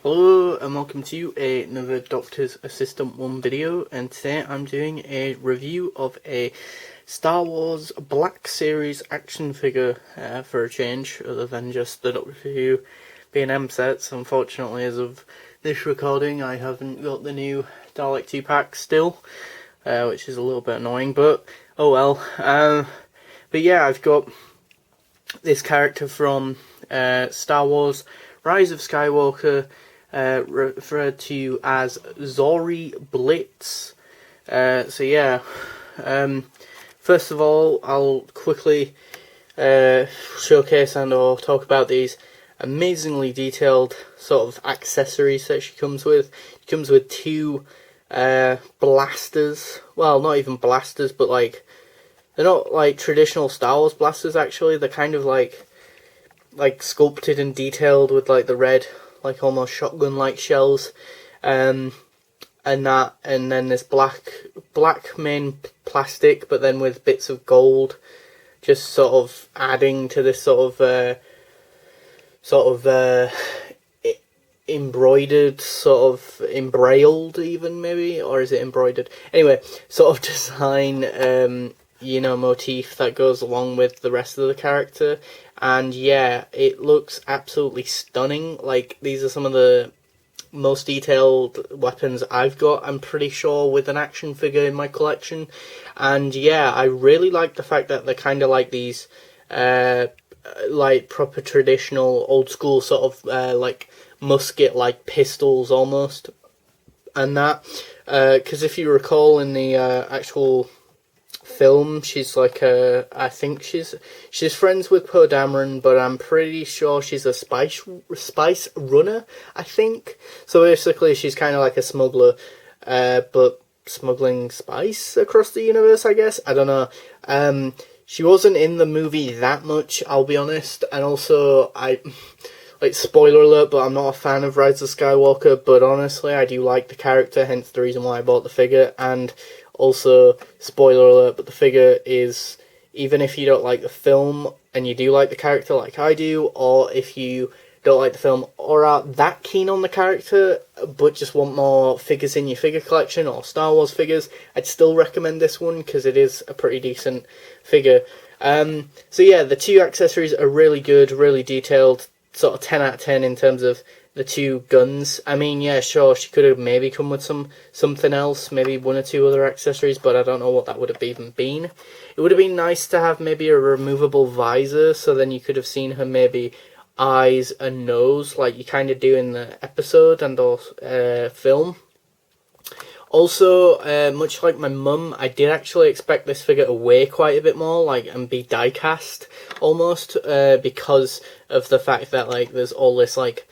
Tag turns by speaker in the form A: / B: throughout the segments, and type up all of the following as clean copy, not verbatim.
A: Hello and welcome to another Doctor's Assistant 1 video, and today I'm doing a review of a Star Wars Black Series action figure for a change, other than just the Doctor Who being M sets. Unfortunately, as of this recording, I haven't got the new Dalek 2 pack still, which is a little bit annoying, but oh well. But yeah, I've got this character from Star Wars Rise of Skywalker, referred to as Zorii Blitz. So yeah, first of all, I'll quickly showcase and or talk about these amazingly detailed sort of accessories that she comes with. She comes with two blasters. Well, not even blasters, but like they're not like traditional Star Wars blasters. Actually, they're kind of like sculpted and detailed with like the red, like almost shotgun-like shells, and then this black main plastic, but then with bits of gold, just sort of adding to this sort of embroidered, sort of embrailed even maybe, or is it embroidered? Anyway, sort of design, motif that goes along with the rest of the character. And yeah, it looks absolutely stunning. Like, these are some of the most detailed weapons I've got, I'm pretty sure, with an action figure in my collection. And yeah, I really like the fact that they're kind of like these, like proper traditional old school sort of, like musket, like pistols almost. And that, because if you recall in the actual film, she's like I think she's friends with Poe Dameron, but I'm pretty sure she's a spice runner, I think. So basically she's kind of like a smuggler, but smuggling spice across the universe, I guess. I don't know. She wasn't in the movie that much, I'll be honest, and also like, spoiler alert, but I'm not a fan of Rise of Skywalker, but honestly I do like the character, hence the reason why I bought the figure. And also, spoiler alert, but the figure is, even if you don't like the film and you do like the character like I do, or if you don't like the film or are that keen on the character but just want more figures in your figure collection, or Star Wars figures, I'd still recommend this one because it is a pretty decent figure. So yeah, the two accessories are really good, really detailed, sort of 10 out of 10 in terms of the two guns. I mean, yeah, sure, she could have maybe come with something else, maybe one or two other accessories, but I don't know what that would have even been. It would have been nice to have maybe a removable visor, so then you could have seen her maybe eyes and nose, like you kind of do in the episode and or film. Also, much like my mum, I did actually expect this figure to weigh quite a bit more, like, and be die-cast, almost, because of the fact that, like, there's all this, like,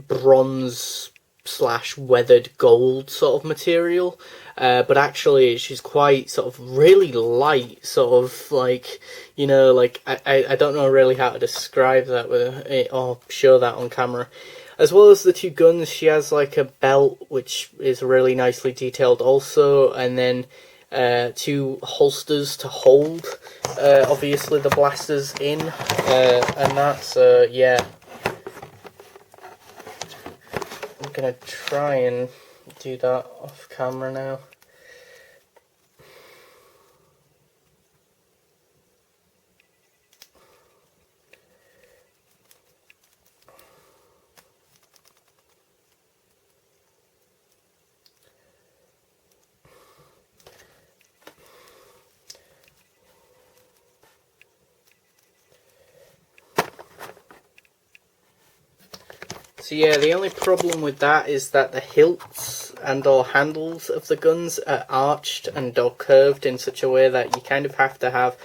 A: bronze / weathered gold sort of material, but actually she's quite sort of really light, sort of like, like I don't know really how to describe that with it or show that on camera. As well as the two guns, she has like a belt which is really nicely detailed also, and then two holsters to hold obviously the blasters in, and that's yeah. I'm gonna try and do that off camera now. So yeah, the only problem with that is that the hilts and or handles of the guns are arched and or curved in such a way that you kind of have to have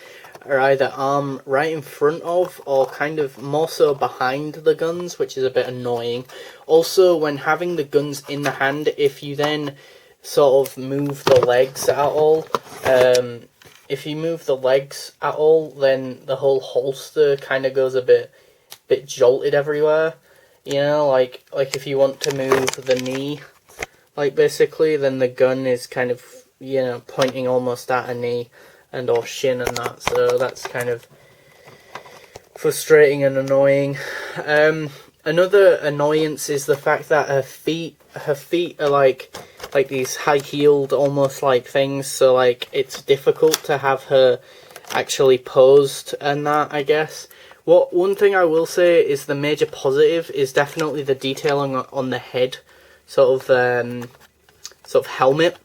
A: either arm right in front of or kind of more so behind the guns, which is a bit annoying. Also, when having the guns in the hand, if you then sort of move the legs at all, then the whole holster kind of goes a bit jolted everywhere. Like if you want to move the knee, like basically, then the gun is kind of, pointing almost at a knee and or shin and that, so that's kind of frustrating and annoying. Another annoyance is the fact that her feet are like these high-heeled almost like things, so like it's difficult to have her actually posed and that, I guess. One thing I will say is the major positive is definitely the detailing on the head, sort of helmet,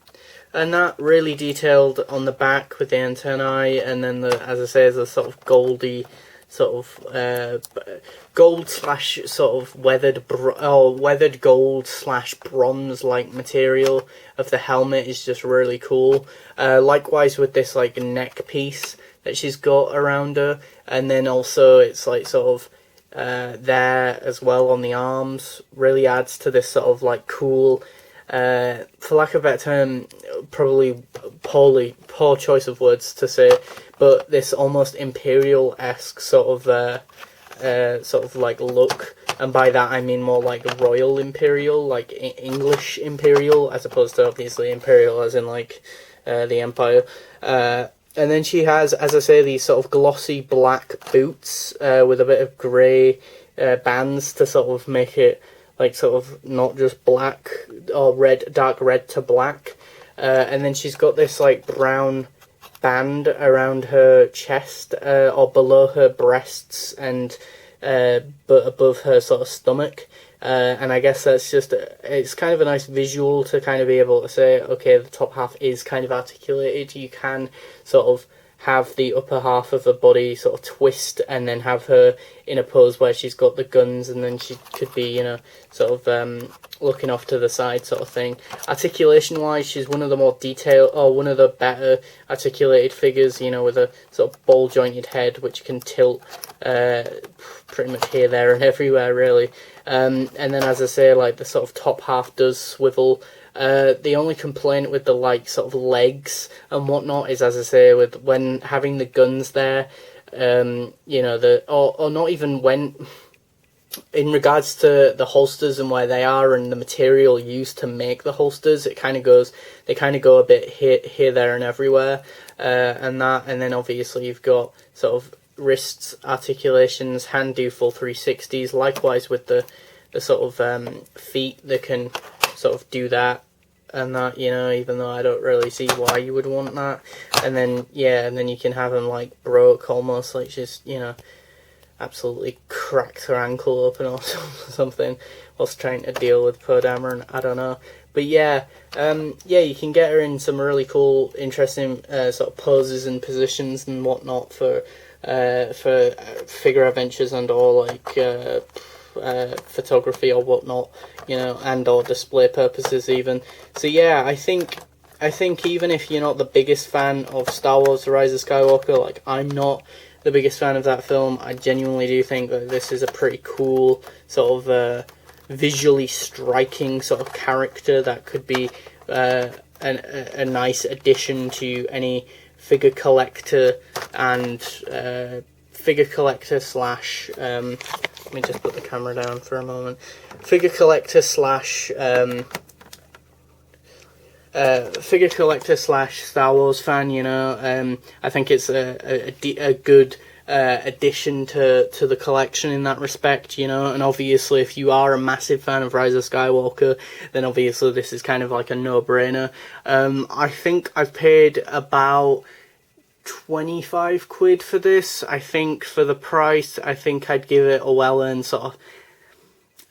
A: and that really detailed on the back with the antennae, and then as I say, the sort of goldy, sort of gold slash sort of weathered gold slash bronze like material of the helmet is just really cool. Likewise with this like neck piece that she's got around her, and then also it's like sort of there as well on the arms, really adds to this sort of like cool, for lack of a better term, probably poor choice of words to say, but this almost imperial-esque sort of like look, and by that I mean more like royal imperial, like English imperial, as opposed to obviously imperial as in like the empire. And then she has, as I say, these sort of glossy black boots with a bit of grey bands to sort of make it like sort of not just black or red, dark red to black. And then she's got this like brown band around her chest or below her breasts and but above her sort of stomach. And I guess that's just, it's kind of a nice visual to kind of be able to say, okay, the top half is kind of articulated. You can sort of have the upper half of her body sort of twist and then have her in a pose where she's got the guns, and then she could be, you know, sort of looking off to the side sort of thing. Articulation wise, she's one of the more detailed, or one of the better articulated figures, you know, with a sort of ball jointed head which can tilt pretty much here, there and everywhere really. And then as I say, like the sort of top half does swivel. The only complaint with the like sort of legs and whatnot is, as I say, with when having the guns there, you know, or not even when, in regards to the holsters and where they are and the material used to make the holsters, they kind of go a bit here, there and everywhere, and then obviously you've got sort of wrists, articulations, hand do full 360s, likewise with the sort of feet that can sort of do that and that, you know, even though I don't really see why you would want that. And then, yeah, and then you can have them like broke almost, like she's, you know, absolutely cracked her ankle open or something whilst trying to deal with Poe Dameron, I don't know. But yeah, yeah, you can get her in some really cool, interesting sort of poses and positions and whatnot for figure adventures and or like photography or whatnot, you know, and or display purposes even. So yeah, I think even if you're not the biggest fan of Star Wars: The Rise of Skywalker, like I'm not the biggest fan of that film, I genuinely do think that this is a pretty cool sort of visually striking sort of character that could be a nice addition to any figure collector and figure collector slash let me just put the camera down for a moment. Figure collector slash Star Wars fan, you know. I think it's a good addition to the collection in that respect, you know. And obviously, if you are a massive fan of Rise of Skywalker, then obviously this is kind of like a no-brainer. I think I've paid about 25 quid for this. I think for the price, I think I'd give it a well-earned sort of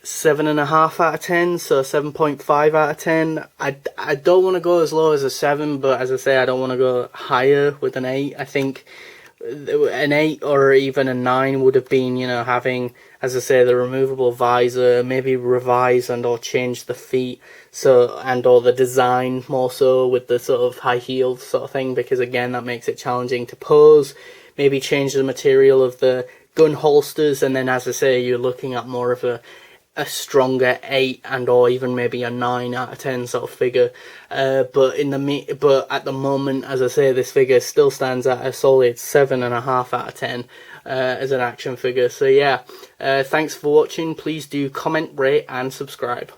A: 7.5 out of 10, so 7.5 out of 10. I don't want to go as low as a 7, but as I say, I don't want to go higher with an 8. I think an 8 or even a 9 would have been, you know, having, as I say, the removable visor, maybe revise and or change the feet, so, and or the design more so with the sort of high heeled sort of thing, because again that makes it challenging to pose. Maybe change the material of the gun holsters, and then as I say, you're looking at more of a stronger 8 and or even maybe a 9 out of 10 sort of figure. But at the moment, as I say, this figure still stands at a solid 7.5 out of 10 as an action figure. So yeah, thanks for watching. Please do comment, rate and subscribe.